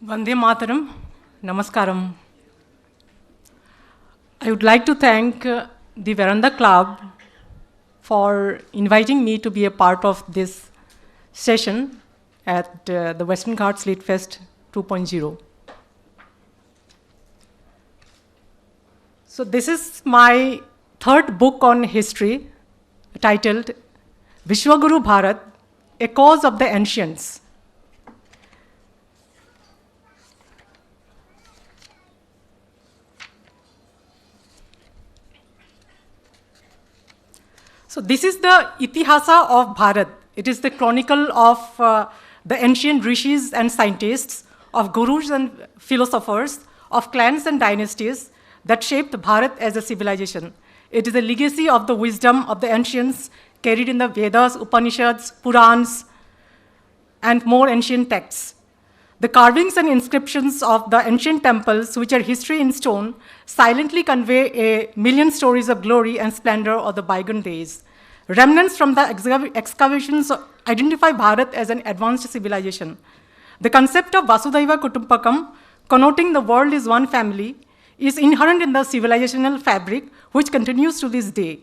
Vande Mataram, Namaskaram. I would like to thank the Verandah Club for inviting me to be a part of this session at the Western Ghats LitFest 2.0. So this is my third book on history, titled Vishwaguru Bharat, A Cause of the Ancients. So this is the Itihasa of Bharat. It is the chronicle of the ancient rishis and scientists, of gurus and philosophers, of clans and dynasties that shaped Bharat as a civilization. It is a legacy of the wisdom of the ancients carried in the Vedas, Upanishads, Purans, and more ancient texts. The carvings and inscriptions of the ancient temples, which are history in stone, silently convey a million stories of glory and splendor of the bygone days. Remnants from the excavations identify Bharat as an advanced civilization. The concept of Vasudhaiva Kutumbakam, connoting the world is one family, is inherent in the civilizational fabric, which continues to this day.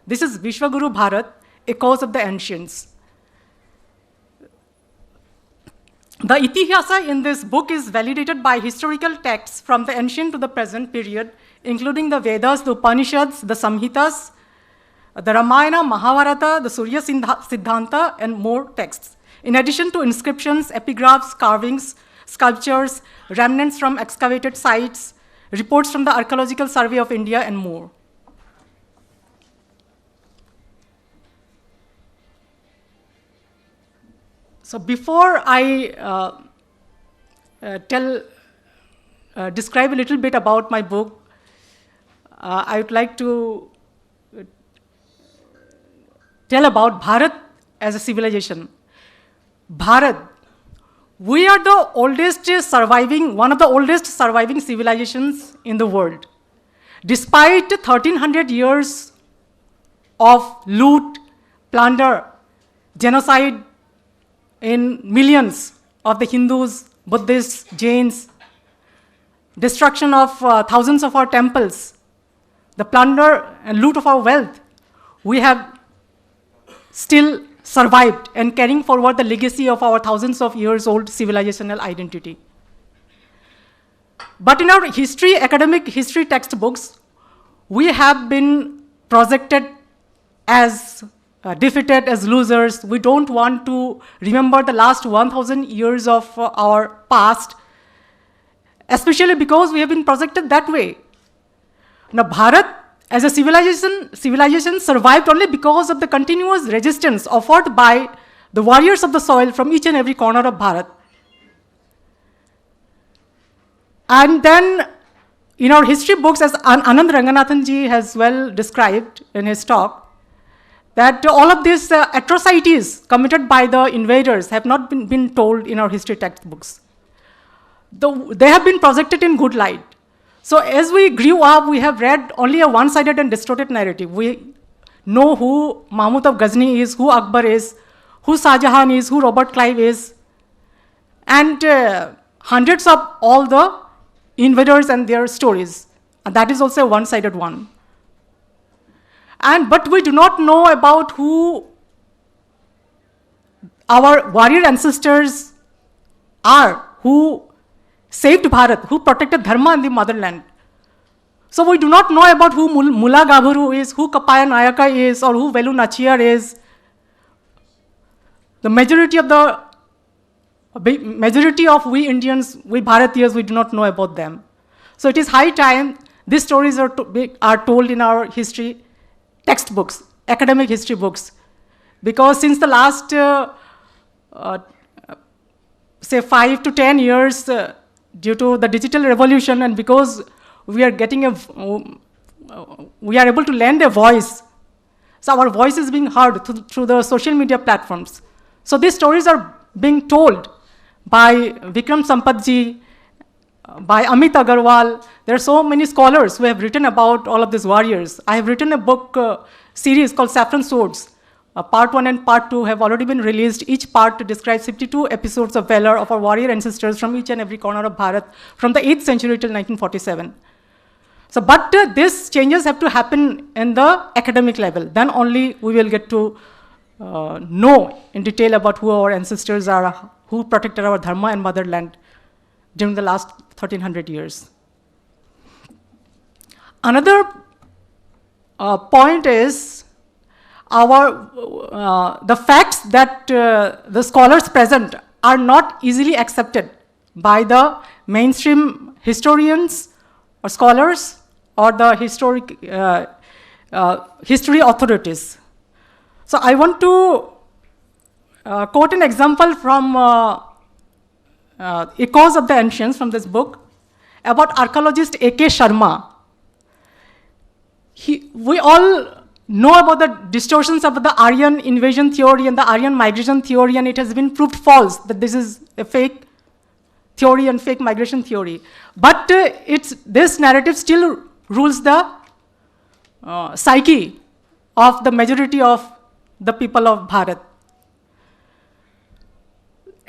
This is Vishwaguru Bharat, a cause of the ancients. The Itihasa in this book is validated by historical texts from the ancient to the present period, including the Vedas, the Upanishads, the Samhitas, the Ramayana, Mahabharata, the Surya Siddhanta, and more texts. In addition to inscriptions, epigraphs, carvings, sculptures, remnants from excavated sites, reports from the Archaeological Survey of India, and more. So before I describe a little bit about my book, I would like to tell about Bharat as a civilization. Bharat, we are the oldest surviving, one of the oldest surviving civilizations in the world. Despite 1300 years of loot, plunder, genocide in millions of the Hindus, Buddhists, Jains, destruction of thousands of our temples, the plunder and loot of our wealth, we have still survived and carrying forward the legacy of our thousands of years old civilizational identity. But in our history, academic history textbooks, we have been projected as defeated, as losers. We don't want to remember the last 1,000 years of our past, especially because we have been projected that way. Now, Bharat as a civilization survived only because of the continuous resistance offered by the warriors of the soil from each and every corner of Bharat. And then in our history books, as Anand Ranganathan ji has well described in his talk, that all of these atrocities committed by the invaders have not been told in our history textbooks. They have been projected in good light. So as we grew up, we have read only a one-sided and distorted narrative. We know who Mahmud of Ghazni is, who Akbar is, who Shah Jahan is, who Robert Clive is, and hundreds of all the invaders and their stories. And that is also a one-sided one. But we do not know about who our warrior ancestors are, who saved Bharat, who protected Dharma in the motherland. So we do not know about who Mula Gabharu is, who Kapaya Nayaka is, or who Velu Nachiyar is. The majority of we Indians, we Bharatiyas, we do not know about them. So it is high time these stories are told in our history textbooks, academic history books. Because since the last, say 5 to 10 years, due to the digital revolution, and because we are able to lend a voice, so our voice is being heard through the social media platforms. So these stories are being told by Vikram Sampatji, by Amit Agarwal. There are so many scholars who have written about all of these warriors. I have written a book series called Saffron Swords, Part 1 and Part 2 have already been released. Each part describes 52 episodes of valor of our warrior ancestors from each and every corner of Bharat from the 8th century till 1947. So, but these changes have to happen in the academic level. Then only we will get to know in detail about who our ancestors are, who protected our dharma and motherland during the last 1300 years. Another point is the facts that the scholars present are not easily accepted by the mainstream historians or scholars or the history authorities. So I want to quote an example from Echoes of the Ancients from this book about archaeologist A.K. Sharma. We all know about the distortions of the Aryan invasion theory and the Aryan migration theory, and it has been proved false that this is a fake theory and fake migration theory. But this narrative still rules the psyche of the majority of the people of Bharat.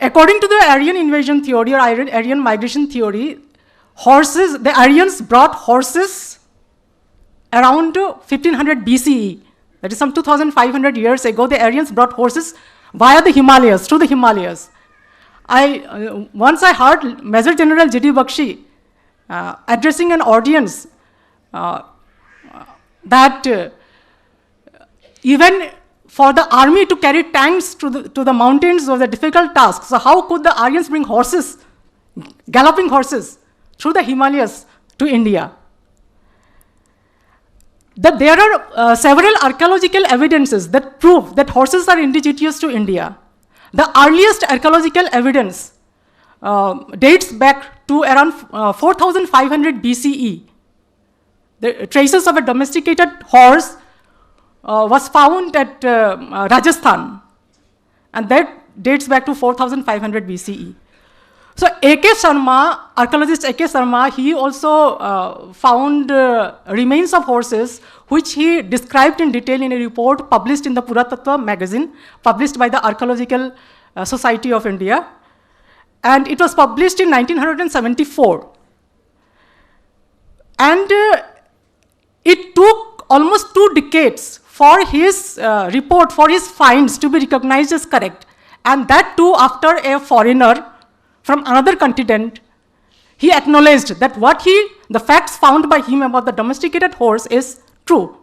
According to the Aryan invasion theory or Aryan migration theory, the Aryans brought horses around 1500 BCE. That is some 2500 years ago. The Aryans brought horses via the Himalayas, through the Himalayas. Once I heard Major General J.D. Bakshi addressing an audience that even for the army to carry tanks to the mountains was a difficult task. So how could the Aryans bring horses, galloping horses, through the Himalayas to India? That there are several archaeological evidences that prove that horses are indigenous to India. The earliest archaeological evidence dates back to around 4500 BCE. The traces of a domesticated horse was found at Rajasthan, and that dates back to 4500 BCE. So A.K. Sharma, archaeologist A.K. Sharma, he also found remains of horses, which he described in detail in a report published in the Puratattva magazine, published by the Archaeological Society of India. And it was published in 1974. And it took almost 2 decades for his report, for his finds to be recognized as correct. And that too after a foreigner from another continent, he acknowledged that the facts found by him about the domesticated horse is true.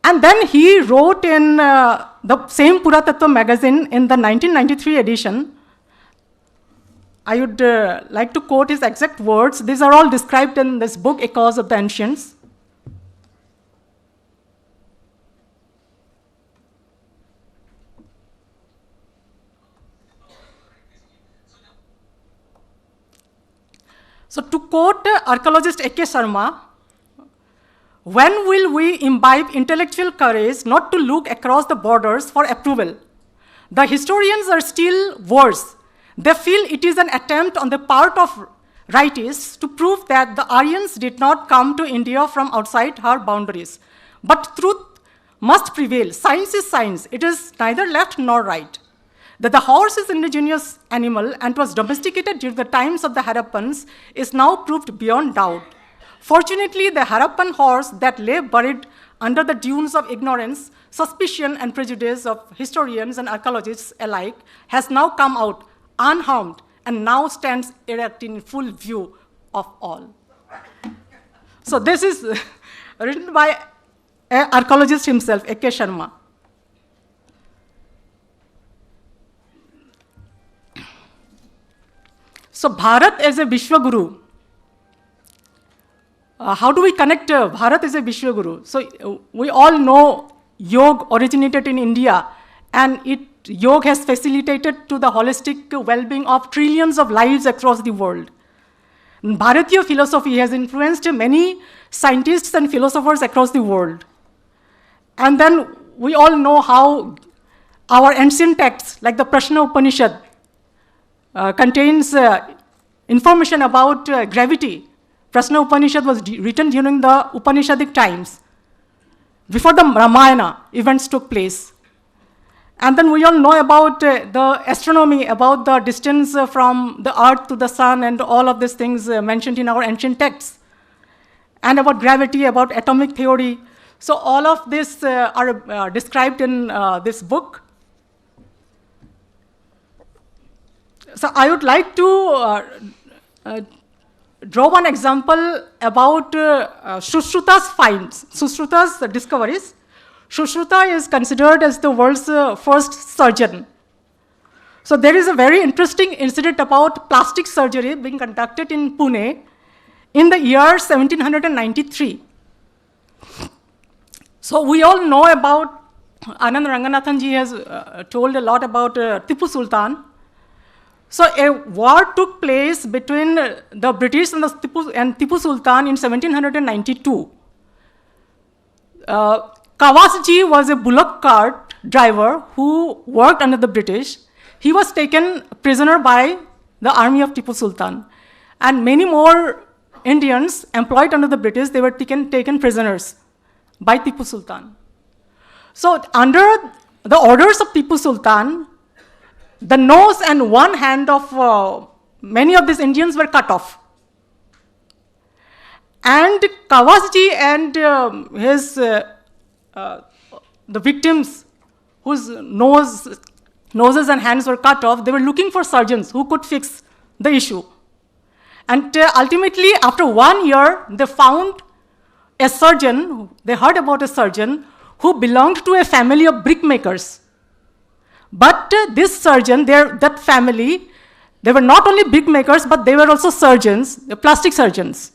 And then he wrote in the same Puratattva magazine in the 1993 edition. I would like to quote his exact words. These are all described in this book, Echoes of the Ancients. So to quote archaeologist A.K. Sharma, when will we imbibe intellectual courage not to look across the borders for approval? The historians are still worse. They feel it is an attempt on the part of rightists to prove that the Aryans did not come to India from outside her boundaries. But truth must prevail. Science is science. It is neither left nor right. That the horse is an indigenous animal and was domesticated during the times of the Harappans is now proved beyond doubt. Fortunately, the Harappan horse that lay buried under the dunes of ignorance, suspicion, and prejudice of historians and archaeologists alike has now come out unharmed and now stands erect in full view of all. So this is written by an archaeologist himself, A.K. Sharma. So Bharat as a Vishwaguru. How do we connect Bharat as a Vishwaguru? So we all know yoga originated in India, and yoga has facilitated to the holistic well-being of trillions of lives across the world. Bharatiya philosophy has influenced many scientists and philosophers across the world. And then we all know how our ancient texts, like the Prashna Upanishad, contains information about gravity. Prashna Upanishad was written during the Upanishadic times, before the Ramayana events took place. And then we all know about the astronomy, about the distance from the Earth to the Sun, and all of these things mentioned in our ancient texts. And about gravity, about atomic theory. So all of this are described in this book. So I would like to draw one example about Sushruta's finds, Sushruta's discoveries. Sushruta is considered as the world's first surgeon. So there is a very interesting incident about plastic surgery being conducted in Pune in the year 1793. So we all know about, Anand Ranganathan ji has told a lot about Tipu Sultan. So a war took place between the British and Tipu Sultan in 1792. Kawasji was a bullock cart driver who worked under the British. He was taken prisoner by the army of Tipu Sultan. And many more Indians employed under the British, they were taken prisoners by Tipu Sultan. So under the orders of Tipu Sultan, the nose and one hand of many of these Indians were cut off. And Kawasji and the victims whose noses and hands were cut off, they were looking for surgeons who could fix the issue. And ultimately, after 1 year, they found a surgeon, they heard about a surgeon who belonged to a family of brickmakers. But this surgeon, that family, they were not only brickmakers, but they were also surgeons, plastic surgeons.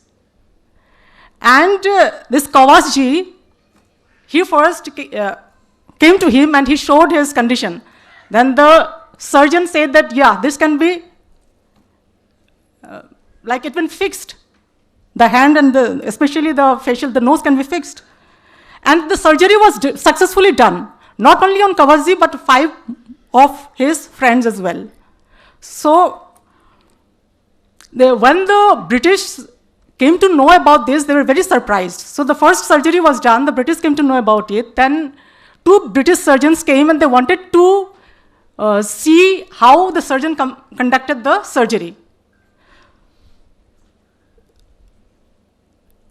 And this Kawasji, he first came to him and he showed his condition. Then the surgeon said that, yeah, this can be, like it been fixed. The hand and especially the facial, the nose can be fixed. And the surgery was successfully done, not only on Kawasji, but 5 of his friends as well. So when the British came to know about this, they were very surprised. So the first surgery was done, the British came to know about it. Then 2 British surgeons came and they wanted to see how the surgeon conducted the surgery.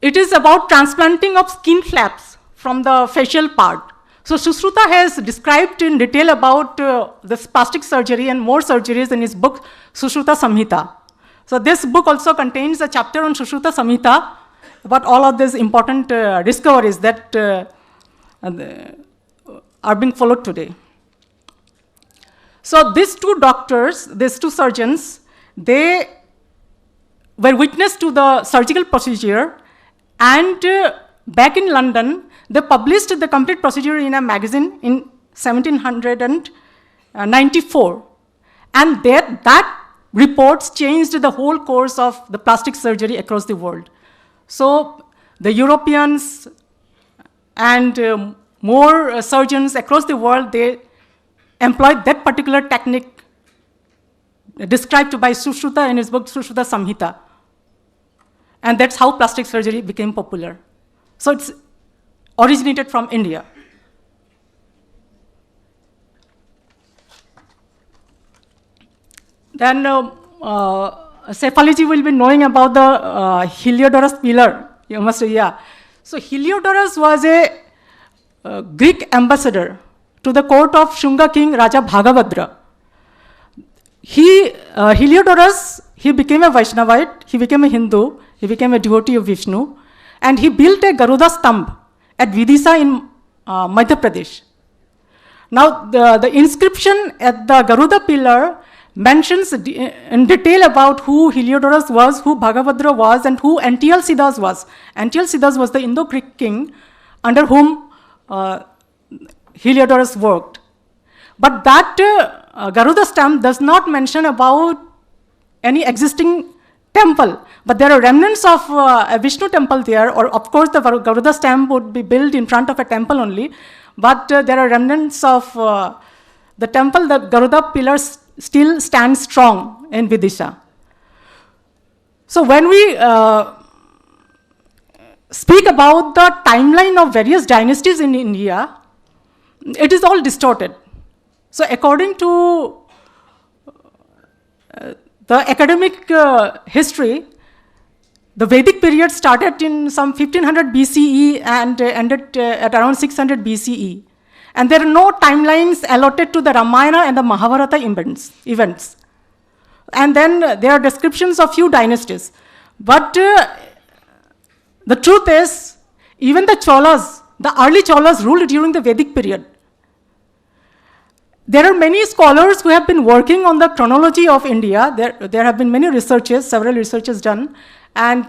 It is about transplanting of skin flaps from the facial part. So Sushruta has described in detail about this plastic surgery and more surgeries in his book, Sushruta Samhita. So this book also contains a chapter on Sushruta Samhita about all of these important discoveries that are being followed today. So these 2 doctors, these 2 surgeons, they were witness to the surgical procedure, and back in London, they published the complete procedure in a magazine in 1794. And that reports changed the whole course of the plastic surgery across the world. So the Europeans and more surgeons across the world, they employed that particular technique described by Sushruta in his book, Sushruta Samhita. And that's how plastic surgery became popular. So it's originated from India. Then Cephalogy will be knowing about the Heliodorus pillar. You must, yeah. So Heliodorus was a Greek ambassador to the court of Shunga king Raja Bhagabhadra. Heliodorus, he became a Vaishnavite, he became a Hindu, he became a devotee of Vishnu, and he built a Garuda Stambh at Vidisha in Madhya Pradesh. Now, the inscription at the Garuda pillar mentions in detail about who Heliodorus was, who Bhagabhadra was, and who Antialcidas was. Antialcidas was the Indo-Greek king under whom Heliodorus worked. But that Garuda stamp does not mention about any existing temple, but there are remnants of a Vishnu temple there, or of course the Garuda stamp would be built in front of a temple only, but there are remnants of the temple. The Garuda pillars still stand strong in Vidisha. So when we speak about the timeline of various dynasties in India, it is all distorted. So according to the academic history, the Vedic period started in some 1500 BCE and ended at around 600 BCE. And there are no timelines allotted to the Ramayana and the Mahabharata events. And then there are descriptions of few dynasties. But the truth is, even the Cholas, the early Cholas ruled during the Vedic period. There are many scholars who have been working on the chronology of India. There have been many researches, several researches done. And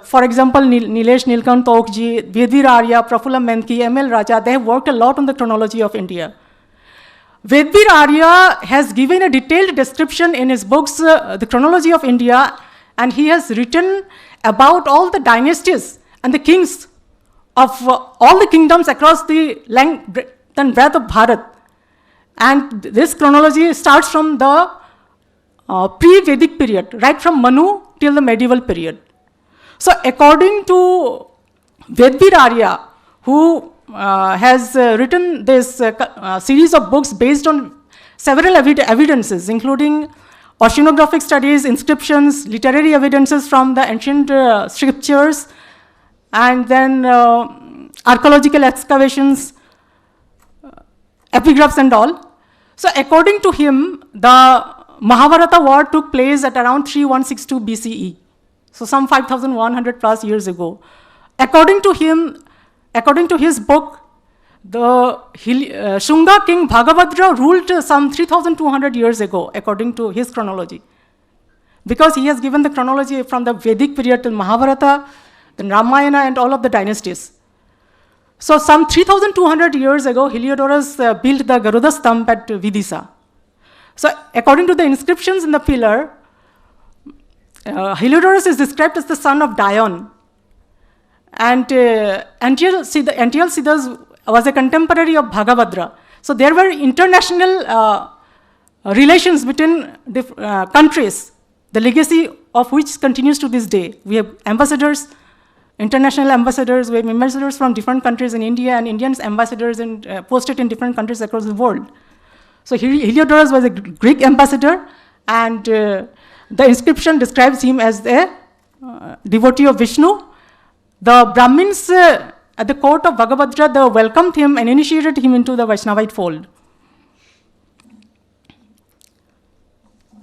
for example, Nilesh Nilkant Tokji, Vedvir Arya, Prafulla Menki, M.L. Raja, they have worked a lot on the chronology of India. Vedvir Arya has given a detailed description in his books, The Chronology of India, and he has written about all the dynasties and the kings of all the kingdoms across the length and breadth of Bharat. And this chronology starts from the pre-Vedic period, right from Manu till the medieval period. So according to Vedvir Arya, who has written this series of books based on several evidences, including oceanographic studies, inscriptions, literary evidences from the ancient scriptures, and then archaeological excavations, epigraphs and all. So according to him, the Mahabharata war took place at around 3162 BCE, so some 5,100 plus years ago. According to him, according to his book, the Shunga king Bhagabhadra ruled some 3,200 years ago, according to his chronology. Because he has given the chronology from the Vedic period till Mahabharata, then Ramayana and all of the dynasties. So some 3,200 years ago, Heliodorus built the Garuda Stamp at Vidisa. So according to the inscriptions in the pillar, Heliodorus is described as the son of Dion. And Antialcidas was a contemporary of Bhagabhadra. So there were international relations between countries, the legacy of which continues to this day. We have ambassadors, international ambassadors, we have ambassadors from different countries in India, and Indian ambassadors posted in different countries across the world. So Heliodorus was a Greek ambassador, and the inscription describes him as a devotee of Vishnu. The Brahmins at the court of Bhagabhadra, they welcomed him and initiated him into the Vaishnavite fold.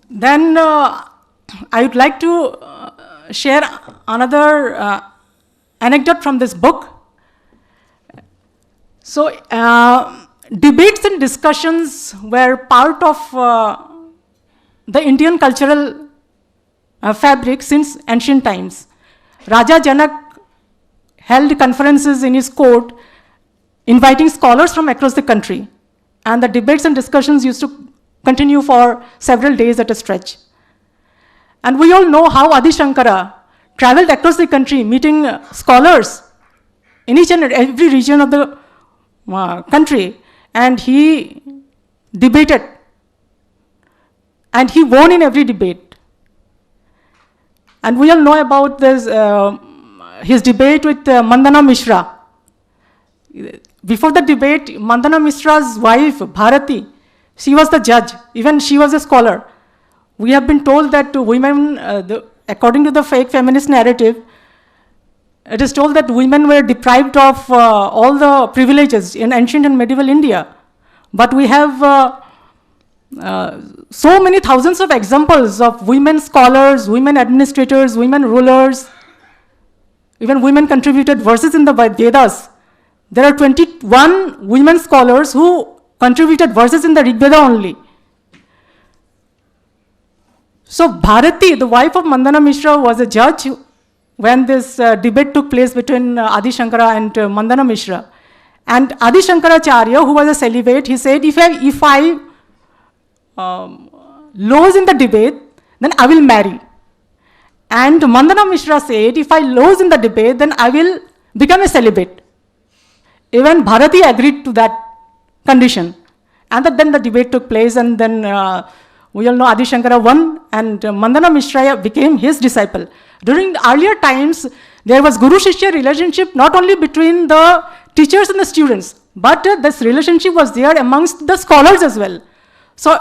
Then I would like to share another anecdote from this book. So debates and discussions were part of the Indian cultural fabric since ancient times. Raja Janak held conferences in his court, inviting scholars from across the country. And the debates and discussions used to continue for several days at a stretch. And we all know how Adi Shankara traveled across the country, meeting scholars in each and every region of the country. And he debated. And he won in every debate. And we all know about this, his debate with Mandana Mishra. Before the debate, Mandana Mishra's wife, Bharati, she was the judge. Even she was a scholar. We have been told that women, according to the fake feminist narrative, it is told that women were deprived of all the privileges in ancient and medieval India. But we have so many thousands of examples of women scholars, women administrators, women rulers. Even women contributed verses in the Vedas. There are 21 women scholars who contributed verses in the Rig Veda only. So Bharati, the wife of Mandana Mishra, was a judge when this debate took place between Adi Shankara and Mandana Mishra. And Adi Shankaracharya, who was a celibate, he said, if I lose in the debate, then I will marry. And Mandana Mishra said, if I lose in the debate, then I will become a celibate. Even Bharati agreed to that condition. And then the debate took place, and then we all know Adi Shankara won, and Mandana Mishra became his disciple. During the earlier times, there was Guru-Shishya relationship not only between the teachers and the students, but this relationship was there amongst the scholars as well. So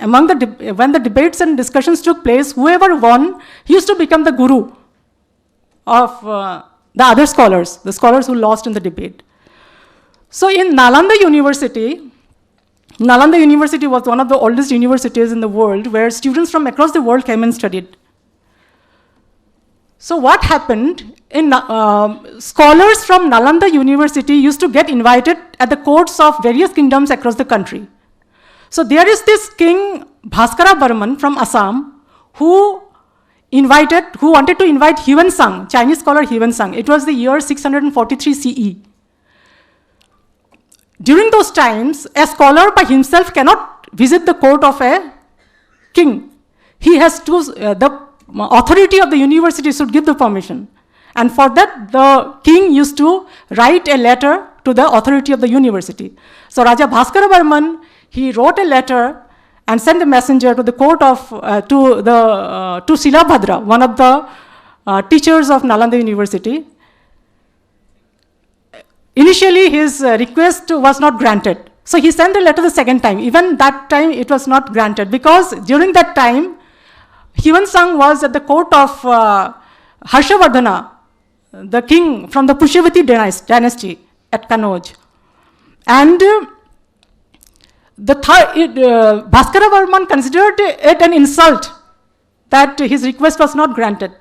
when the debates and discussions took place, whoever won, he used to become the guru of the other scholars, the scholars who lost in the debate. So in Nalanda University was one of the oldest universities in the world where students from across the world came and studied. So what happened, scholars from Nalanda University used to get invited at the courts of various kingdoms across the country. So there is this king, Bhaskara Barman from Assam, who wanted to invite Huan Sang, Chinese scholar Huan Sang. It was the year 643 CE. During those times, a scholar by himself cannot visit the court of a king. He has to, the authority of the university should give the permission. And for that, the king used to write a letter to the authority of the university. So Raja Bhaskara Barman, he wrote a letter and sent a messenger to the court of, to Silabhadra, one of the teachers of Nalanda University. Initially, his request was not granted. So he sent a letter the second time. Even that time, it was not granted because during that time, Huan Sang was at the court of Harshavardhana, the king from the Pushyavati dynasty at Kanauj. And Bhaskara Varman considered it an insult that his request was not granted.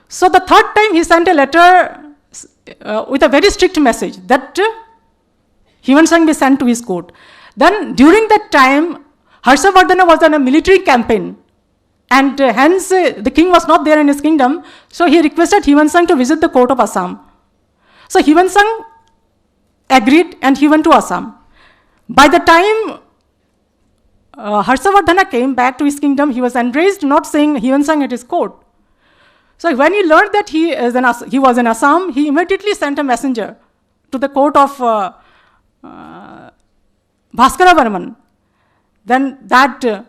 So the third time he sent a letter with a very strict message that Huan Sang be sent to his court. Then during that time, Harshavardhana was on a military campaign. And hence, the king was not there in his kingdom, so he requested Huan Sang to visit the court of Assam. So Huan Sang agreed and he went to Assam. By the time Harshavardhana came back to his kingdom, he was enraged, not seeing Huan Sang at his court. So when he learned that he was in Assam, he immediately sent a messenger to the court of Bhaskara Varman. Then that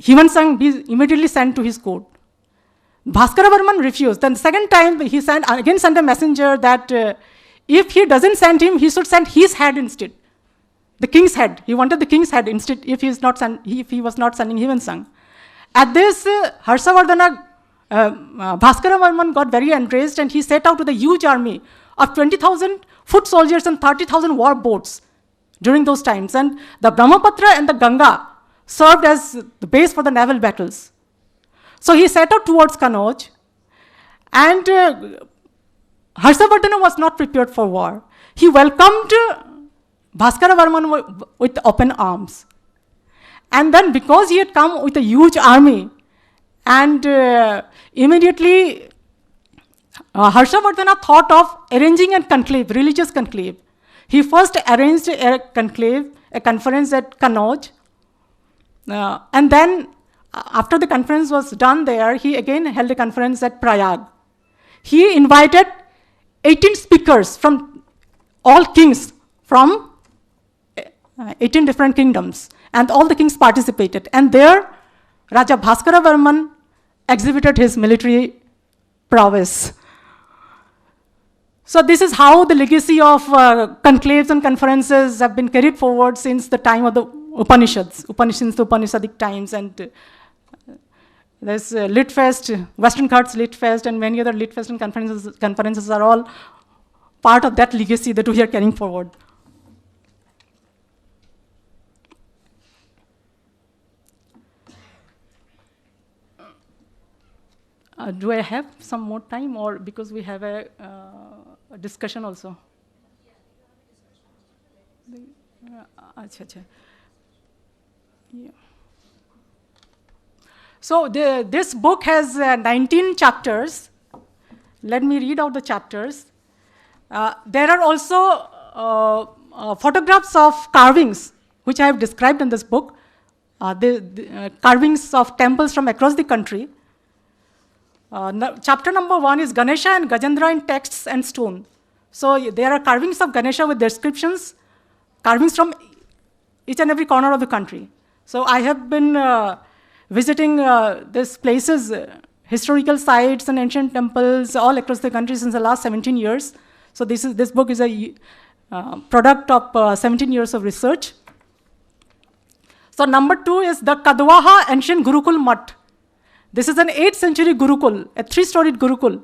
Huan Sang be immediately sent to his court. Bhaskara Varman refused. Then second time he sent a messenger that if he doesn't send him, he should send his head instead. The king's head. He wanted the king's head instead if he was not sending Huan Sang. At this, Harshavardhana, Bhaskara Varman got very enraged and he set out with a huge army of 20,000 foot soldiers and 30,000 war boats during those times. And the Brahmaputra and the Ganga served as the base for the naval battles. So he set out towards Kanauj, and Harshavardhana was not prepared for war. He welcomed Bhaskara Varman with open arms. And then because he had come with a huge army, and immediately Harshavardhana thought of arranging a conclave, religious conclave. He first arranged a conclave, a conference at Kanauj, and then after the conference was done there, he again held a conference at Prayag. He invited 18 speakers from all kings from 18 different kingdoms, and all the kings participated. And there, Raja Bhaskara Varman exhibited his military prowess. So this is how the legacy of conclaves and conferences have been carried forward since the time of the Upanishads, since the Upanishadic times. And there's LitFest, WesternGhats LitFest, and many other LitFest and conferences are all part of that legacy that we are carrying forward. Do I have some more time, or because we have a discussion also? Yeah. So this book has 19 chapters. Let me read out the chapters. There are also photographs of carvings, which I have described in this book, the carvings of temples from across the country. Chapter number 1 is Ganesha and Gajendra in texts and stone. So there are carvings of Ganesha with descriptions, carvings from each and every corner of the country. So I have been visiting these places, historical sites and ancient temples all across the country since the last 17 years. So this book is a product of 17 years of research. So number 2 is the Kadwaha ancient Gurukul Mutt. This is an 8th century Gurukul, a 3-storied Gurukul.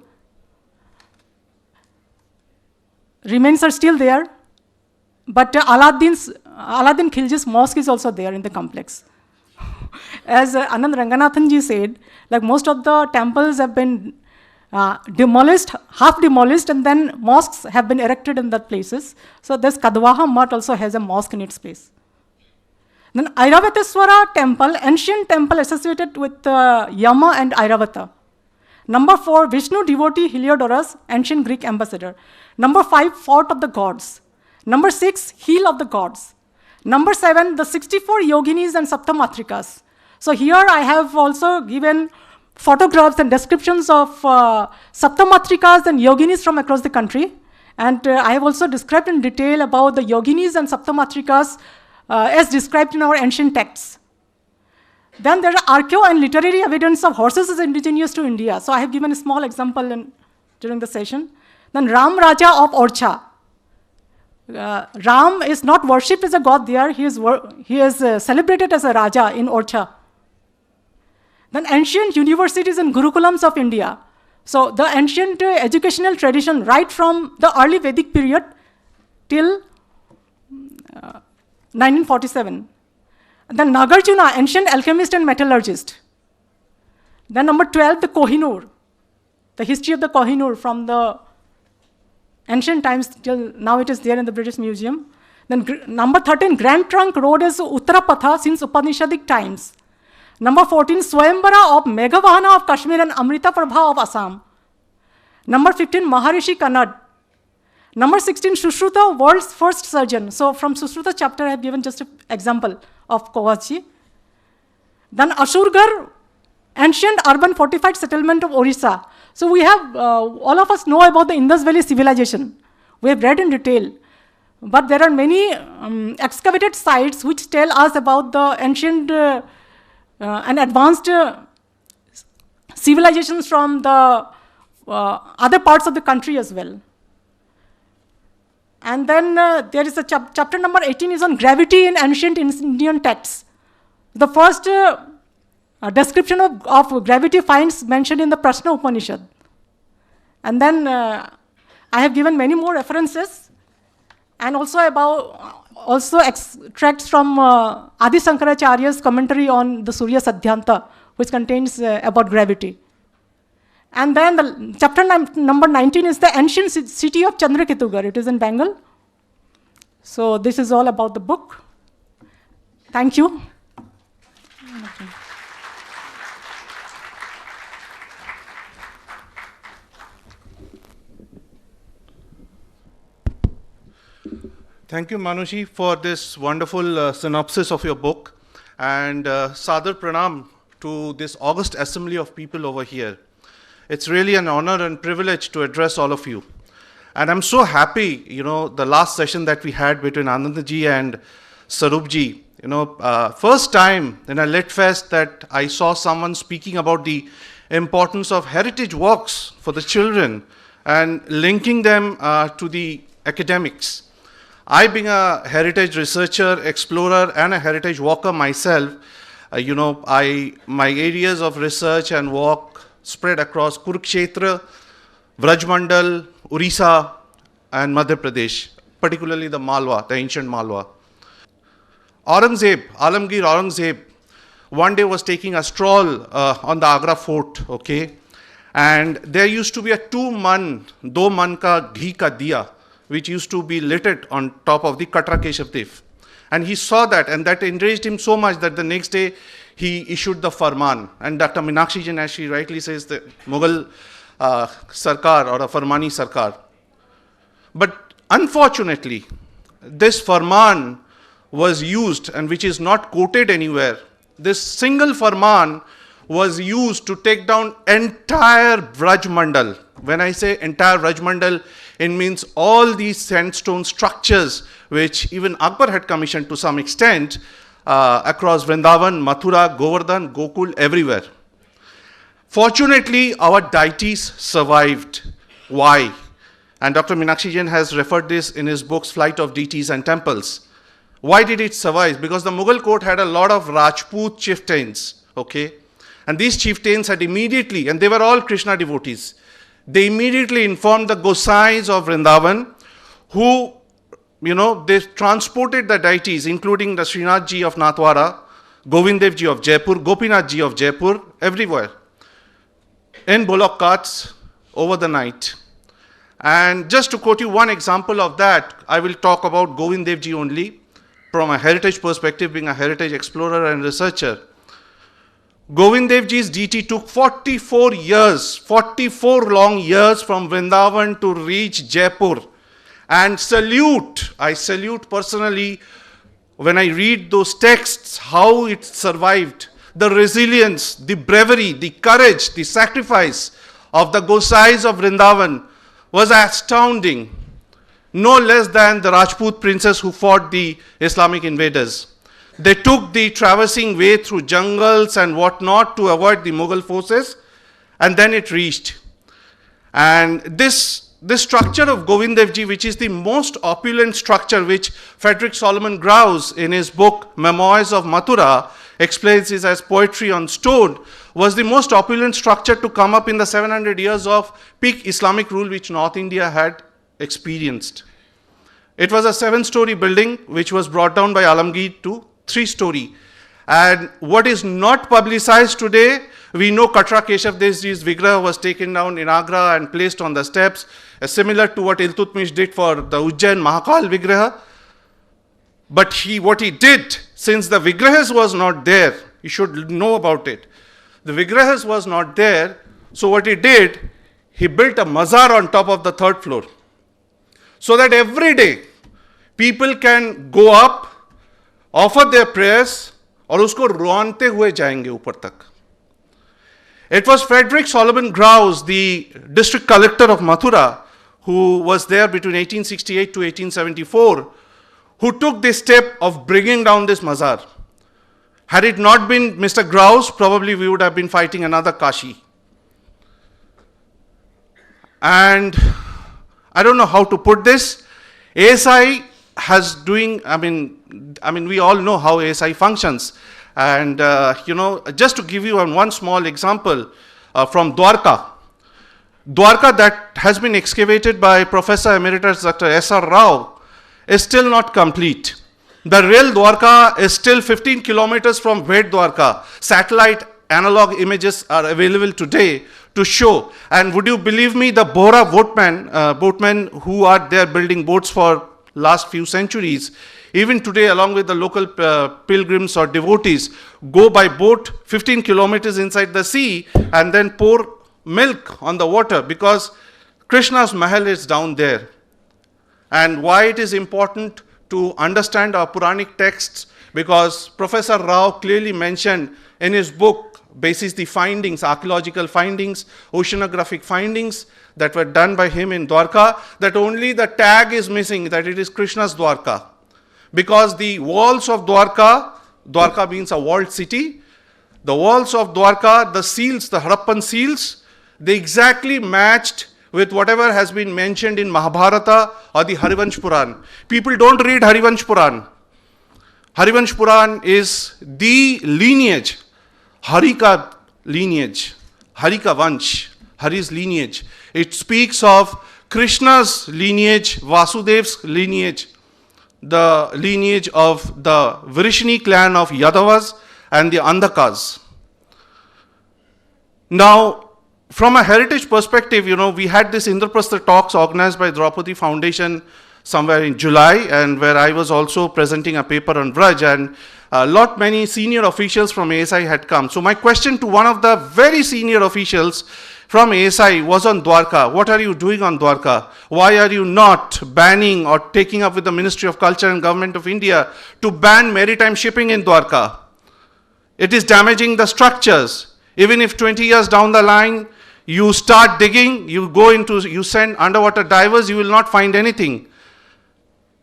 Remains are still there, but Aladdin Khilji's mosque is also there in the complex. As Anand Ranganathan ji said, like most of the temples have been demolished, half demolished, and then mosques have been erected in that places. So this Kadwaha Mutt also has a mosque in its place. Then Airavateswara temple, ancient temple associated with Yama and Airavata. Number 4, Vishnu devotee Heliodorus, ancient Greek ambassador. Number 5, fort of the gods. Number 6, heel of the gods. Number 7, the 64 yoginis and saptamatrikas. So here I have also given photographs and descriptions of saptamatrikas and yoginis from across the country. And I have also described in detail about the yoginis and saptamatrikas as described in our ancient texts. Then there are archaeo and literary evidence of horses as indigenous to India. So I have given a small example during the session. Then Ram Raja of Orcha. Ram is not worshipped as a god there. He is celebrated as a Raja in Orcha. Then ancient universities and Gurukulams of India. So the ancient educational tradition right from the early Vedic period till 1947. Then Nagarjuna, ancient alchemist and metallurgist. Then number 12, the Kohinoor. The history of the Kohinoor from the ancient times till now it is there in the British Museum. Then number 13, Grand Trunk Road is Uttarapatha since Upanishadic times. Number 14, Swayambara of Meghavahana of Kashmir and Amrita Prabha of Assam. Number 15, Maharishi Kannad. Number 16, Sushruta, world's first surgeon. So from Sushruta chapter I have given just an example of Kovachi. Then Ashurgarh, ancient urban fortified settlement of Orissa. So we have, all of us know about the Indus Valley civilization. We have read in detail. But there are many excavated sites which tell us about the ancient and advanced civilizations from the other parts of the country as well. And then there is a chapter number 18 is on gravity in ancient Indian texts. The first description of gravity finds mentioned in the Prashna Upanishad. And then I have given many more references and also extracts from Adi Shankaracharya's commentary on the Surya Sadhyanta, which contains about gravity. And then the chapter number 19 is the ancient city of Chandrakitugar. It is in Bengal. So this is all about the book. Thank you. Thank you, Manoshi, for this wonderful synopsis of your book. And Sadar Pranam to this august assembly of people over here. It's really an honor and privilege to address all of you. And I'm so happy, the last session that we had between Anandaji and Sarupji, first time in a LitFest that I saw someone speaking about the importance of heritage walks for the children and linking them to the academics. I, being a heritage researcher, explorer, and a heritage walker myself, my areas of research and walk spread across Kurukshetra, Vrajmandal, Orissa, and Madhya Pradesh, particularly the Malwa, the ancient Malwa. Alamgir Aurangzeb, one day was taking a stroll on the Agra fort, okay? And there used to be a 2 man ka ghee ka diya, which used to be lit on top of the Katra Keshav Dev. And he saw that, and that enraged him so much that the next day he issued the Farman. And Dr. Meenakshi Ji, as she rightly says, the Mughal Sarkar or a Farmani Sarkar. But unfortunately, this Farman was used, and which is not quoted anywhere. This single Farman was used to take down entire Vrajmandal. When I say entire Vrajmandal, it means all these sandstone structures which even Akbar had commissioned to some extent across Vrindavan, Mathura, Govardhan, Gokul, everywhere. Fortunately, our deities survived. Why? And Dr. Meenakshi Jain has referred this in his books, Flight of Deities and Temples. Why did it survive? Because the Mughal court had a lot of Rajput chieftains, okay? And these chieftains had immediately, and they were all Krishna devotees, they immediately informed the Gosais of Vrindavan, who, they transported the deities, including the Srinath Ji of Natwara, Govind Dev Ji of Jaipur, Gopinath Ji of Jaipur, everywhere, in bullock carts over the night. And just to quote you one example of that, I will talk about Govind Dev Ji only, from a heritage perspective, being a heritage explorer and researcher. Govind Dev Ji's DT took 44 years, 44 long years from Vrindavan to reach Jaipur. And I salute personally when I read those texts, how it survived. The resilience, the bravery, the courage, the sacrifice of the Gosais of Vrindavan was astounding. No less than the Rajput princes who fought the Islamic invaders. They took the traversing way through jungles and whatnot to avoid the Mughal forces, and then it reached. And this structure of Govind Dev Ji, which is the most opulent structure, which Frederick Solomon Grouse in his book Memoirs of Mathura explains is as poetry on stone, was the most opulent structure to come up in the 700 years of peak Islamic rule which North India had experienced. It was a 7-story building which was brought down by Alamgir to 3-story. And what is not publicized today, we know Katra Keshav Desji's Vigraha was taken down in Agra and placed on the steps, similar to what Iltutmish did for the Ujjain Mahakal Vigraha. But what he did, since the Vigrahas was not there, you should know about it. The Vigrahas was not there, so what he did, he built a mazar on top of the 3rd floor. So that every day, people can go up, offer their prayers, और उसको रोनते हुए जाएंगे ऊपर तक. It was Frederick Solomon Grouse, the district collector of Mathura, who was there between 1868 to 1874, who took this step of bringing down this mazar. Had it not been Mr. Grouse, probably we would have been fighting another Kashi. And I don't know how to put this. ASI has doing, we all know how ASI functions. And, just to give you one small example from Dwarka. Dwarka, that has been excavated by Professor Emeritus Dr. S.R. Rao, is still not complete. The real Dwarka is still 15 kilometers from Ved Dwarka. Satellite analog images are available today to show. And would you believe me, the Bohra boatmen who are there building boats for last few centuries, even today along with the local pilgrims or devotees, go by boat 15 kilometers inside the sea and then pour milk on the water because Krishna's Mahal is down there. And why it is important to understand our Puranic texts, because Professor Rao clearly mentioned in his book, basis the findings, archaeological findings, oceanographic findings that were done by him in Dwarka, that only the tag is missing, that it is Krishna's Dwarka. Because the walls of Dwarka, Dwarka means a walled city, the walls of Dwarka, the seals, the Harappan seals, they exactly matched with whatever has been mentioned in Mahabharata or the Harivansh Puran. People don't read Harivansh Puran. Harivansh Puran is the lineage, Harika lineage, Harika Vansh, Hari's lineage. It speaks of Krishna's lineage, Vasudev's lineage, the lineage of the Vrishni clan of Yadavas and the Andhakas. Now, from a heritage perspective, we had this Indraprastha talks organized by Draupadi Foundation somewhere in July, and where I was also presenting a paper on Vraj, and many senior officials from ASI had come. So my question to one of the very senior officials from ASI was on Dwarka. What are you doing on Dwarka? Why are you not banning or taking up with the Ministry of Culture and Government of India to ban maritime shipping in Dwarka? It is damaging the structures. Even if 20 years down the line, you start digging, you send underwater divers, you will not find anything.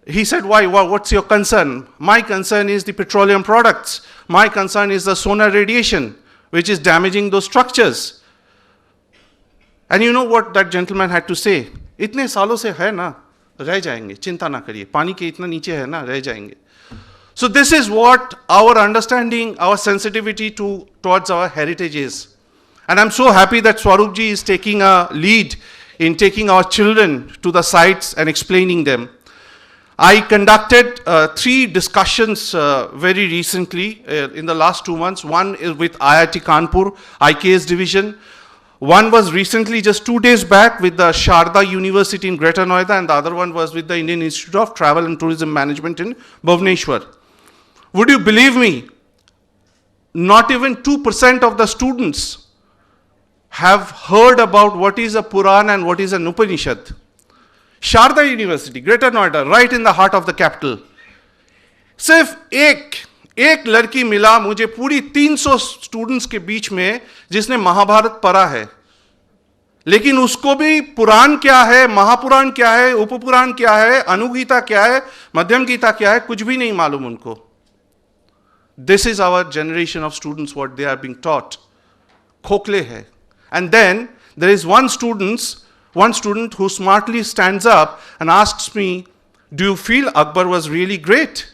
He said, why? What's your concern? My concern is the petroleum products. My concern is the sonar radiation, which is damaging those structures. And you know what that gentleman had to say? इतने सालों से है ना, रह जाएंगे, चिंता ना करिए, पानी के इतना नीचे है ना, रह जाएंगे. So this is what our understanding, our sensitivity towards our heritage is. And I'm so happy that Swarupji is taking a lead in taking our children to the sites and explaining them. I conducted 3 discussions very recently in the last 2 months. One is with IIT Kanpur, IKS division. One was recently, just 2 days back, with the Sharda University in Greater Noida, and the other one was with the Indian Institute of Travel and Tourism Management in Bhubaneswar. Would you believe me? Not even 2% of the students have heard about what is a Puran and what is an Upanishad. Sharda University, Greater Noida, right in the heart of the capital. सिर्फ एक लड़की मिला मुझे पूरी 300 students के बीच में जिसने महाभारत पढ़ा है, लेकिन उसको भी पुराण क्या है, महापुराण क्या है, उपपुराण क्या है, अनुगीता क्या है, मध्यम गीता क्या है, कुछ भी नहीं मालूम उनको. This is our generation of students, what they are being taught. खोखले है. And then there is one student who smartly stands up and asks me, do you feel Akbar was really great?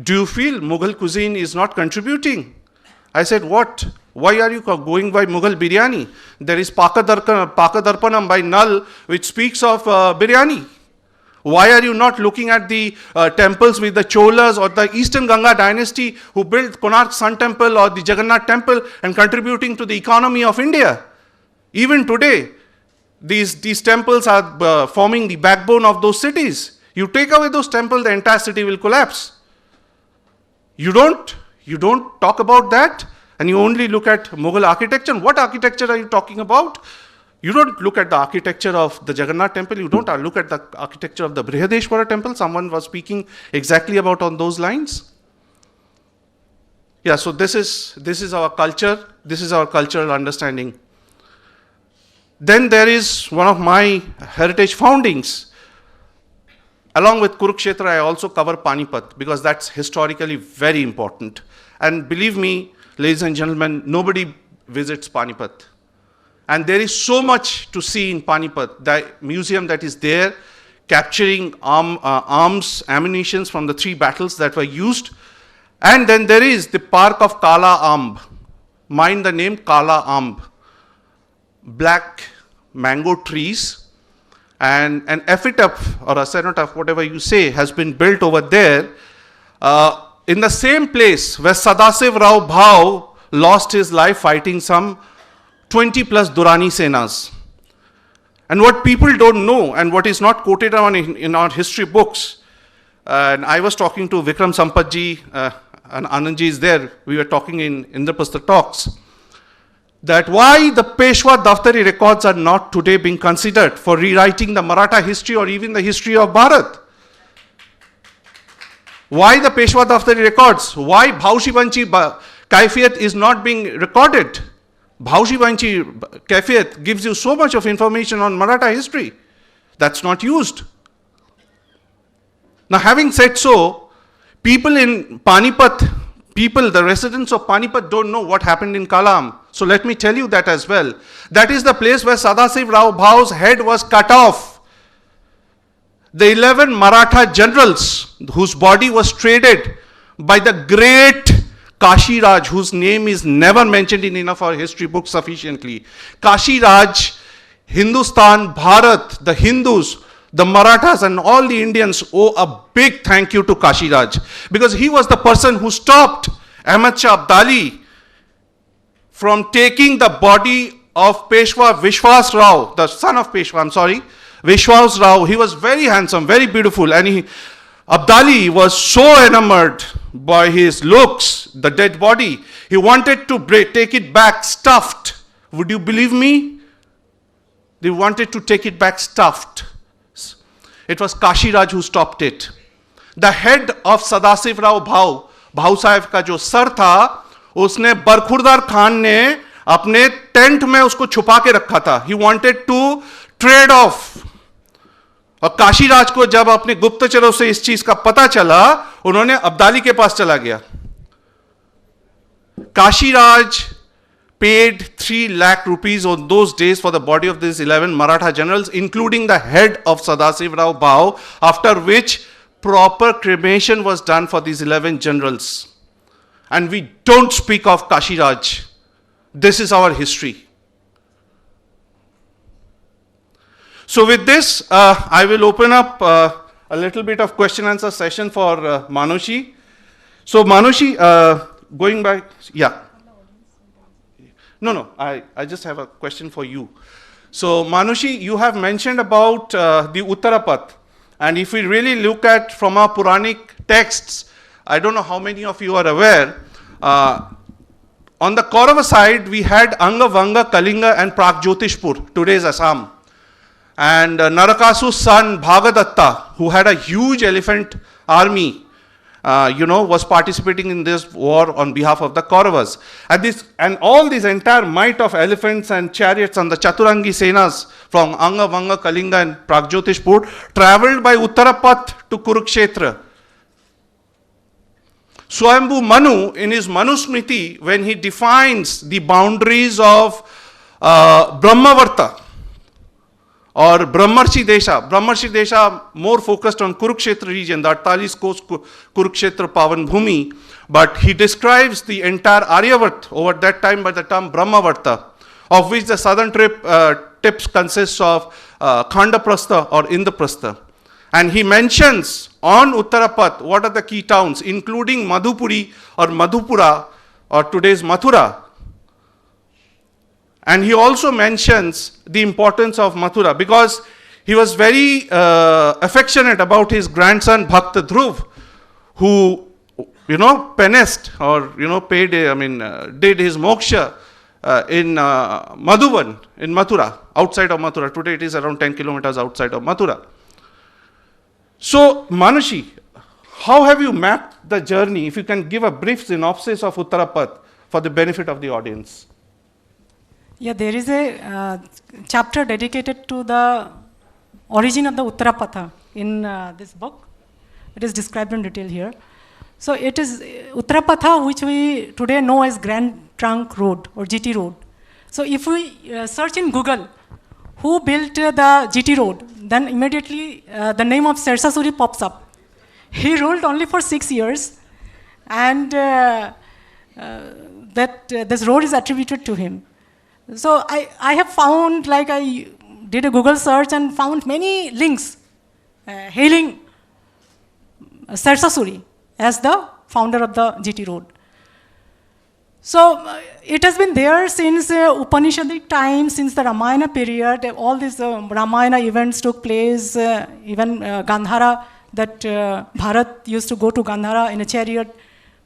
Do you feel Mughal cuisine is not contributing? I said, what? Why are you going by Mughal biryani? There is Pakadarpanam by Nal, which speaks of biryani. Why are you not looking at the temples with the Cholas or the Eastern Ganga dynasty who built Konark Sun Temple or the Jagannath Temple and contributing to the economy of India? Even today, these temples are forming the backbone of those cities. You take away those temples, the entire city will collapse. You don't talk about that, and you only look at Mughal architecture. What architecture are you talking about? You don't look at the architecture of the Jagannath temple. You don't look at the architecture of the Brihadeshwara temple. Someone was speaking exactly about on those lines. Yeah, so this is our culture. This is our cultural understanding. Then there is one of my heritage foundings. Along with Kurukshetra, I also cover Panipat because that's historically very important. And believe me, ladies and gentlemen, nobody visits Panipat. And there is so much to see in Panipat. The museum that is there, capturing arms, ammunitions from the 3 battles that were used. And then there is the park of Kala Amb. Mind the name Kala Amb. Black mango trees. And an epitaph or a cenotaph, whatever you say, has been built over there in the same place where Sadasiv Rao Bhau lost his life fighting some 20 plus Durrani Senas. And what people don't know and what is not quoted in our history books, and I was talking to Vikram Sampatji and Anandji is there, we were talking in Indraprastha talks, that why the Peshwa Daftari records are not today being considered for rewriting the Maratha history or even the history of Bharat. Why the Peshwa Daftari records? Why Bhaushivanchi Kaifiyat is not being recorded? Bhaushivanchi Kaifiyat gives you so much of information on Maratha history. That's not used. Now, having said so, people in Panipat, the residents of Panipat don't know what happened in Kalam. So let me tell you that as well. That is the place where Sadasiv Rao Bhau's head was cut off. The 11 Maratha generals whose body was traded by the great Kashi Raj, whose name is never mentioned in enough our history books sufficiently. Kashi Raj, Hindustan, Bharat, the Hindus, the Marathas and all the Indians owe a big thank you to Kashi Raj, because he was the person who stopped Ahmad Shah Abdali from taking the body of Peshwa Vishwas Rao, the son of Peshwa, Vishwas Rao. He was very handsome, very beautiful, and Abdali was so enamored by his looks, the dead body, he wanted to take it back stuffed. Would you believe me? They wanted to take it back stuffed. It was Kashi Raj who stopped it. The head of Sadasiv Rao Bhau Sahib का जो sir था, उसने बरखुरदार खान ने अपने tent में उसको छुपा के रखा था. He wanted to trade off. और काशी राज को जब अपने गुप्तचरों से इस चीज का पता चला, उन्होंने अब्दाली के पास चला गया. Kashi Raj paid 3 lakh rupees on those days for the body of these 11 Maratha generals, including the head of Sadasiv Rao Bhau, after which proper cremation was done for these 11 generals. And we don't speak of Kashiraj. This is our history. So with this, I will open up a little bit of question answer session for Manoshi. So Manoshi, going back, yeah. No, I just have a question for you. So Manoshi, you have mentioned about the Uttarapath. And if we really look at from our Puranic texts, I don't know how many of you are aware, on the Kaurava side, we had Anga, Vanga, Kalinga and Pragjotishpur, today's Assam. And Narakasu's son, Bhagadatta, who had a huge elephant army, was participating in this war on behalf of the Kauravas. And all this entire might of elephants and chariots and the Chaturangi Senas from Anga, Vanga, Kalinga and Pragjotishpur traveled by Uttarapath to Kurukshetra. Swayambhu Manu, in his Manusmriti, when he defines the boundaries of Brahmavarta or Brahmarshi Desha more focused on Kurukshetra region, the 48 coast Kurukshetra Pavan Bhumi, but he describes the entire Aryavat over that time by the term Brahmavarta, of which the southern tips consists of Khandaprastha or Indraprastha. And he mentions on Uttarapath what are the key towns, including Madhupuri or Madhupura or today's Mathura. And he also mentions the importance of Mathura because he was very affectionate about his grandson Bhakta Dhruv, who, penest or, did his moksha in Madhuban, in Mathura, outside of Mathura. Today it is around 10 kilometers outside of Mathura. So, Manoshi, how have you mapped the journey? If you can give a brief synopsis of Uttarapath for the benefit of the audience. Yeah, there is a chapter dedicated to the origin of the Uttarapatha in this book. It is described in detail here. So it is Uttarapatha, which we today know as Grand Trunk Road or GT Road. So if we search in Google, who built the GT Road, then immediately the name of Surya Sarathi pops up. He ruled only for 6 years, and this road is attributed to him. So I have found, I did a Google search and found many links hailing Surya Sarathi as the founder of the GT Road. So it has been there since Upanishadic times, since the Ramayana period. All these Ramayana events took place, even Gandhara, that Bharat used to go to Gandhara in a chariot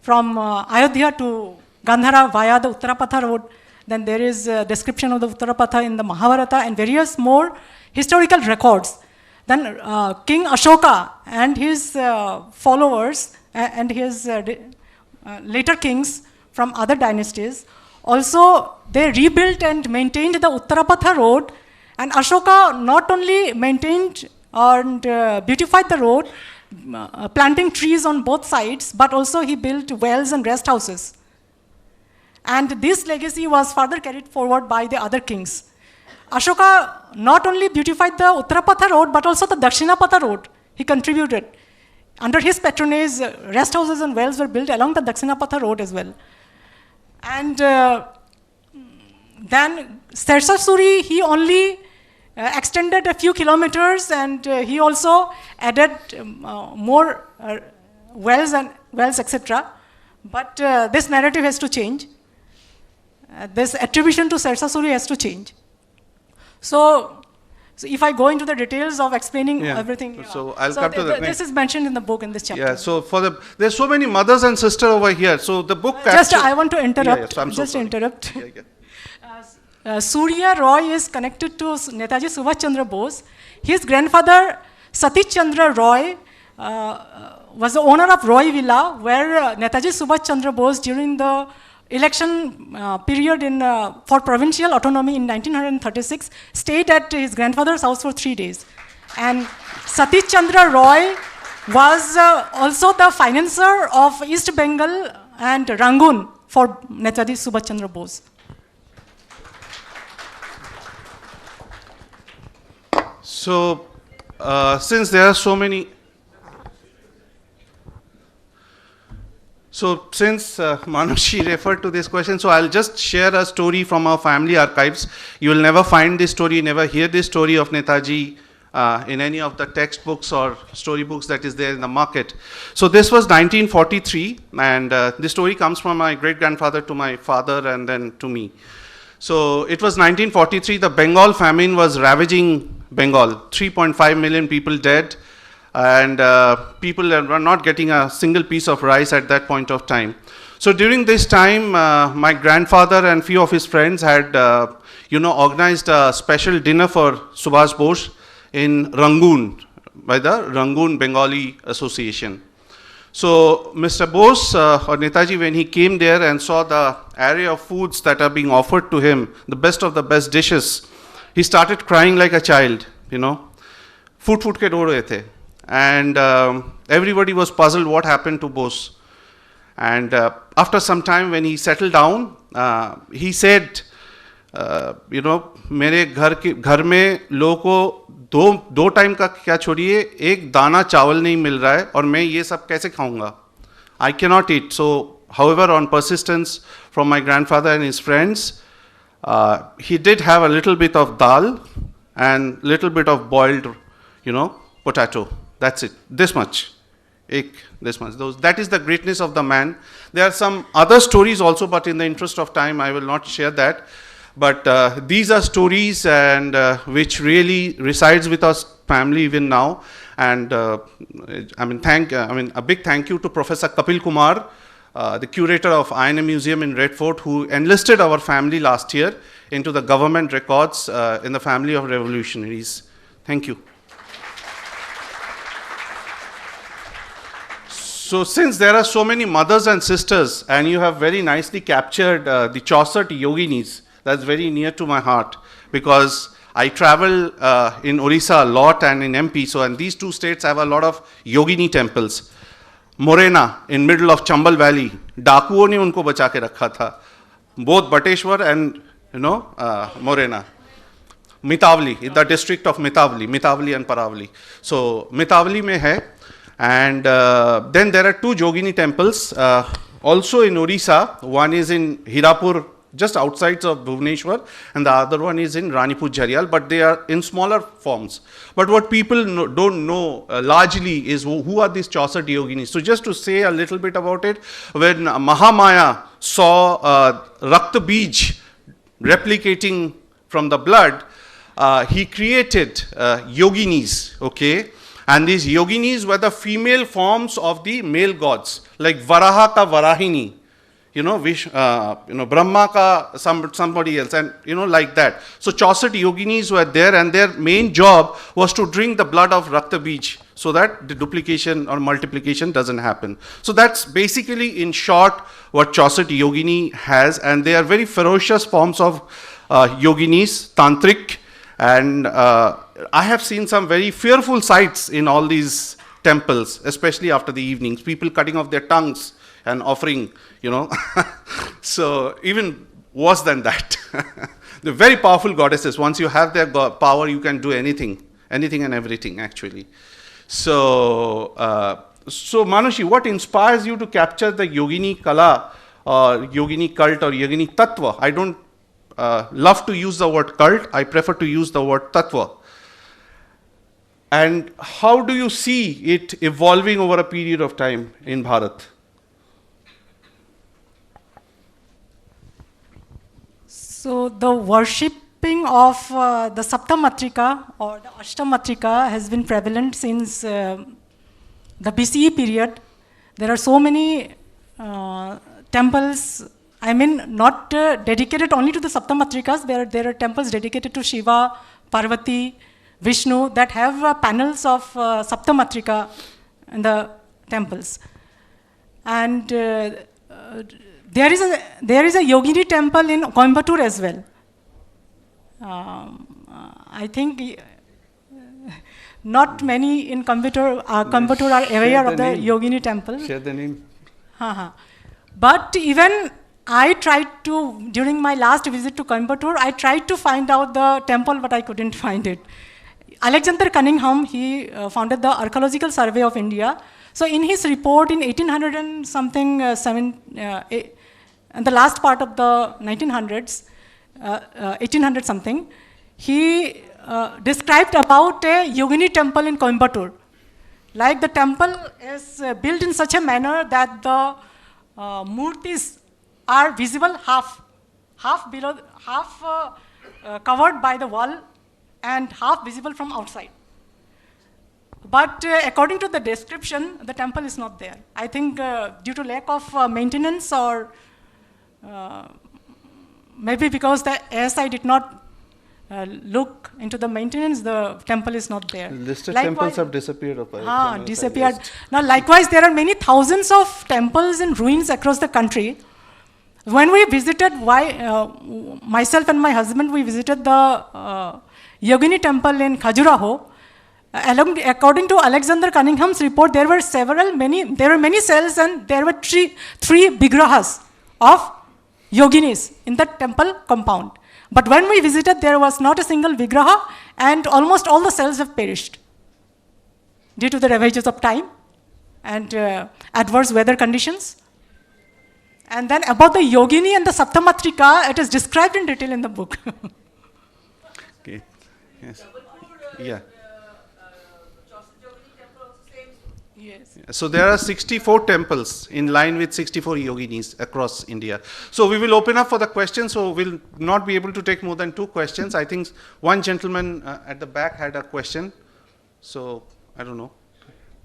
from Ayodhya to Gandhara via the Uttarapatha road. Then there is a description of the Uttarapatha in the Mahabharata and various more historical records. Then King Ashoka and his followers and his later kings from other dynasties, also they rebuilt and maintained the Uttarapatha road, and Ashoka not only maintained and beautified the road, planting trees on both sides, but also he built wells and rest houses. And this legacy was further carried forward by the other kings. Ashoka not only beautified the Uttarapatha road, but also the Dakshinapatha road. He contributed. Under his patronage, rest houses and wells were built along the Dakshinapatha road as well. And then Surya Sarathi, he only extended a few kilometers, and he also added more wells, etc. But this narrative has to change. This attribution to Surya Sarathi has to change. So if I go into the details of explaining everything, so I'll come to that. This is mentioned in the book in this chapter. Yeah. So there's so many mothers and sisters over here. So the book. I want to interrupt. So I'm so sorry. Interrupt. Surya Roy is connected to Netaji Subhash Chandra Bose. His grandfather Satish Chandra Roy was the owner of Roy Villa, where Netaji Subhash Chandra Bose, during the election period for provincial autonomy in 1936, stayed at his grandfather's house for 3 days. And Satish Chandra Roy was also the financier of East Bengal and Rangoon for Netaji Subhash Chandra Bose. So, since there are so many, So since Manoshi referred to this question, so I'll just share a story from our family archives. You will never find this story, never hear this story of Netaji in any of the textbooks or storybooks that is there in the market. So this was 1943, and this story comes from my great-grandfather to my father and then to me. So it was 1943, the Bengal famine was ravaging Bengal, 3.5 million people dead, and people were not getting a single piece of rice at that point of time. So during this time, my grandfather and few of his friends had, organized a special dinner for Subhash Bose in Rangoon by the Rangoon Bengali Association. So Mr. Bose or Netaji, when he came there and saw the array of foods that are being offered to him, the best of the best dishes, he started crying like a child, Food ke do rahe the. And everybody was puzzled what happened to Bose. And after some time when he settled down, he said, मेरे घर में लोगों को दो time का क्या छोड़िए एक दाना चावल नहीं मिल रहा है और मैं ये सब कैसे खाऊंगा. I cannot eat. So, however, on persistence from my grandfather and his friends, he did have a little bit of dal and little bit of boiled, potato. That's it. This much. This much. That is the greatness of the man. There are some other stories also, but in the interest of time, I will not share that. But these are stories and which really resides with us family even now. And a big thank you to Professor Kapil Kumar, the curator of INA Museum in Red Fort, who enlisted our family last year into the government records in the family of revolutionaries. Thank you. So since there are so many mothers and sisters, and you have very nicely captured the Chaucer Yoginis, that's very near to my heart, because I travel in Orissa a lot and in MP, and these two states have a lot of Yogini temples. Morena, in middle of Chambal Valley, Dakuo ne unko bacha ke rakha tha. Both Bateshwar and, Morena. Mitavli, in the district of Mitavli and Paravli. So, Mitavli mein hai. And then there are two Yogini temples, also in Orissa. One is in Hirapur, just outside of Bhubaneswar, and the other one is in Ranipur Jharial, but they are in smaller forms. But what people don't know largely is who are these Chaucer Yoginis. So just to say a little bit about it, when Mahamaya saw Rakta Bij replicating from the blood, he created Yoginis, okay? And these Yoginis were the female forms of the male gods, like Varaha ka Varahini, Brahma ka somebody else, and like that. So Chaucer Yoginis were there, and their main job was to drink the blood of Rakta Bij so that the duplication or multiplication doesn't happen. So that's basically, in short, what Chaucer Yogini has, and they are very ferocious forms of Yoginis, tantric, and I have seen some very fearful sights in all these temples, especially after the evenings, people cutting off their tongues and offering, So even worse than that. They're very powerful goddesses. Once you have their power, you can do anything and everything, actually. So, Manoshi, what inspires you to capture the Yogini Kala, or Yogini cult, or Yogini Tattva? I don't love to use the word cult. I prefer to use the word Tattva. And how do you see it evolving over a period of time in Bharat? So the worshipping of the Saptamatrika or the Ashtamatrika has been prevalent since the BCE period. There are so many temples, not dedicated only to the Saptamatrikas, there are temples dedicated to Shiva, Parvati, Vishnu, that have panels of Saptamatrika in the temples. And there is a Yogini temple in Coimbatore as well. I think not many in Coimbatore are aware of the Yogini temple. Share the name. But even I tried to, during my last visit to Coimbatore, I tried to find out the temple, but I couldn't find it. Alexander Cunningham, he founded the Archaeological Survey of India. So in his report in 1800 and something, and the last part of the 1900s, 1800 something, he described about a yogini temple in Coimbatore. Like the temple is built in such a manner that the murtis are visible half below, half covered by the wall and half visible from outside. But according to the description, the temple is not there. I think due to lack of maintenance, or maybe because the ASI did not look into the maintenance, the temple is not there. Listed Likewise, temples have disappeared. Disappeared. Now, likewise, there are many thousands of temples in ruins across the country. When we visited, myself and my husband, we visited the Yogini temple in Khajuraho. According to Alexander Cunningham's report, there were many cells, and there were three vigrahas of yoginis in the temple compound. But when we visited, there was not a single vigraha, and almost all the cells have perished due to the ravages of time and adverse weather conditions. And then about the yogini and the Saptamatrika, it is described in detail in the book. Okay. Yes. Yeah. Yes. So there are 64 temples in line with 64 yoginis across India. So we will open up for the questions. So we'll not be able to take more than 2 questions. I think one gentleman at the back had a question. So I don't know.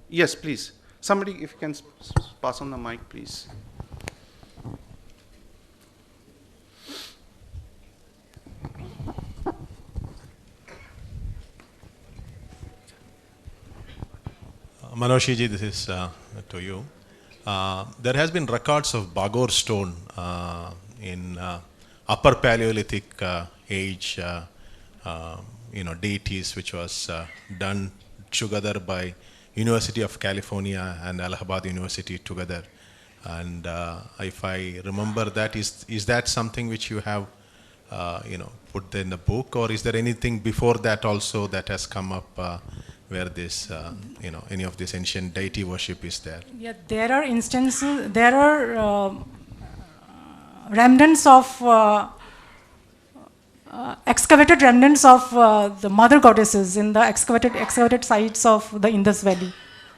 Yes, please. Somebody, if you can pass on the mic, please. Manoshi ji, this is to you. There has been records of Bagor stone in upper Paleolithic age, deities, which was done together by University of California and Allahabad University together. And if I remember that, is that something which you have put in the book, or is there anything before that also that has come up where this, any of this ancient deity worship is there? Yeah, there are instances, there are remnants of, excavated remnants of the mother goddesses in the excavated sites of the Indus Valley.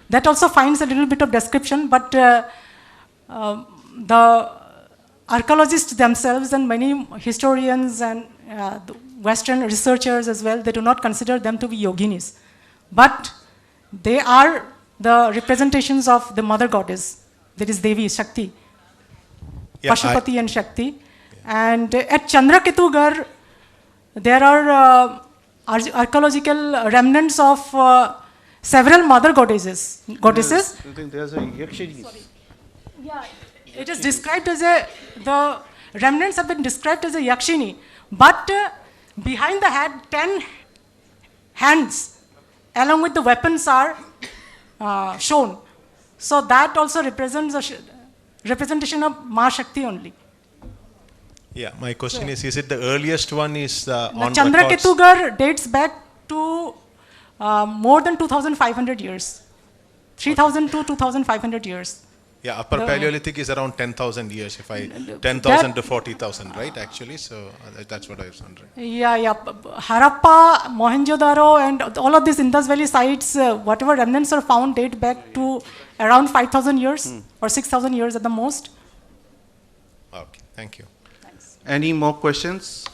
That also finds a little bit of description, but the archaeologists themselves and many historians and the Western researchers as well, they do not consider them to be yoginis. But they are the representations of the mother goddess, that is Devi, Shakti, Pashupati and Shakti. Yeah. And at Chandraketugarh, there are archaeological remnants of several mother goddesses. I think there's a Yakshini. Yeah, it is described as the remnants have been described as a Yakshini, but behind the head, 10 hands along with the weapons are shown. So that also represents a representation of Ma Shakti only. Yeah, my question is it the earliest one is on Chandraketugarh dates back to more than 2,500 years. 3,000 to 2,500 years. Yeah, upper Paleolithic is around 10,000 years, 10,000 to 40,000, right, actually? So that's what I was wondering. Yeah. Harappa, Mohenjo-daro, and all of these Indus Valley sites, whatever remnants are found date back to around 5,000 years or 6,000 years at the most. Okay, thank you. Thanks. Any more questions?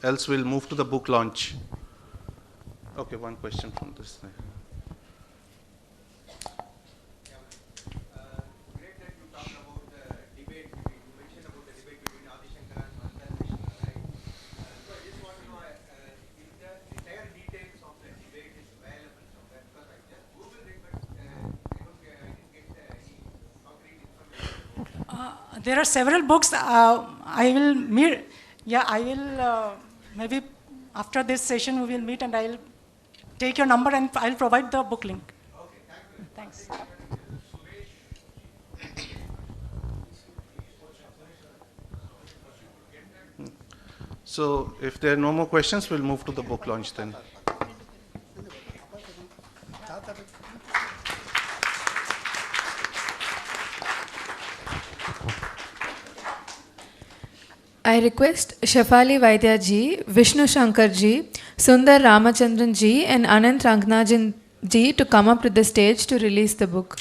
Else we'll move to the book launch. Okay, one question from this side. There are several books. I will maybe after this session we will meet, and I'll take your number and I'll provide the book link. Okay, thanks. So if there are no more questions, we'll move to the book launch then. I request Shafali Vaidya ji, Vishnu Shankar ji, Sundar Ramachandran ji and Anant Rangnajan ji to come up to the stage to release the book.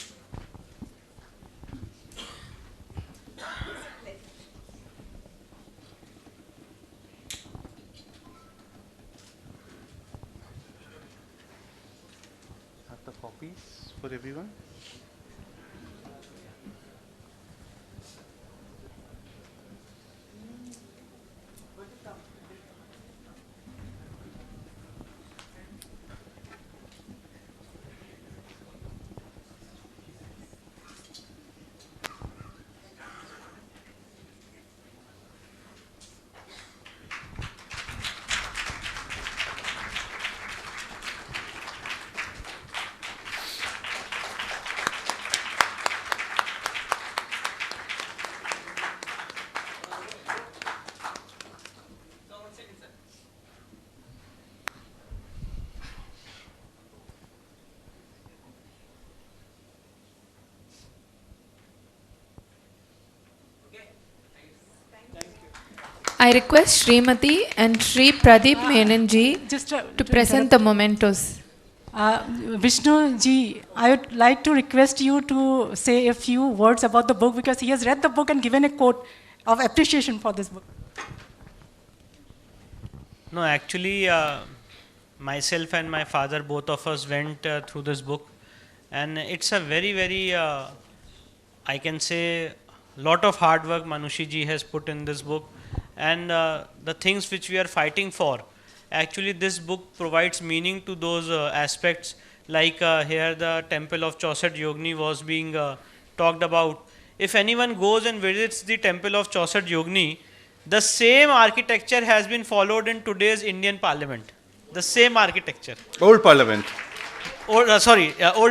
Have the copies for everyone. I request Srimati and Sri Pradeep Menon ji Just to present the mementos. Vishnu ji, I would like to request you to say a few words about the book because he has read the book and given a quote of appreciation for this book. No, actually, myself and my father, both of us went through this book, and it's a very, very, I can say, lot of hard work Manoshi ji has put in this book, and the things which we are fighting for. Actually, this book provides meaning to those aspects, like here the temple of Chauset Yogini was being talked about. If anyone goes and visits the temple of Chauset Yogini, the same architecture has been followed in today's Indian Parliament. The same architecture. Old Parliament. Old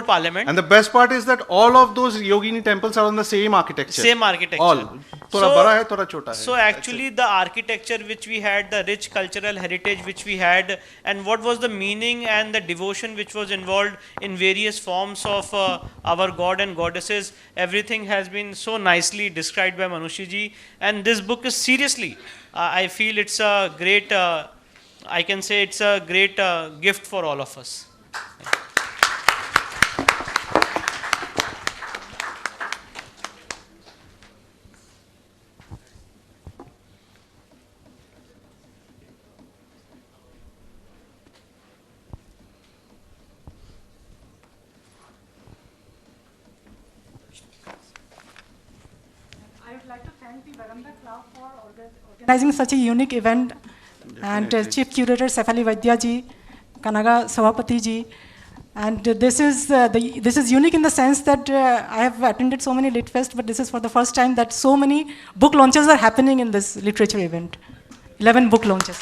Parliament. And the best part is that all of those Yogini temples are on the same architecture. Same architecture. All. Thoda bada hai, thoda chota hai. So actually the architecture which we had, the rich cultural heritage which we had, and what was the meaning and the devotion which was involved in various forms of our god and goddesses, everything has been so nicely described by Manoshi ji. And this book is seriously, I feel it's a great, I can say it's a great gift for all of us. I would like to thank the Verandah Club for organizing such a unique event, and Chief Curator Sefali Vaidya ji, Kanaga Savapati ji. And this is unique in the sense that I have attended so many LitFest, but this is for the first time that so many book launches are happening in this literature event. 11 book launches.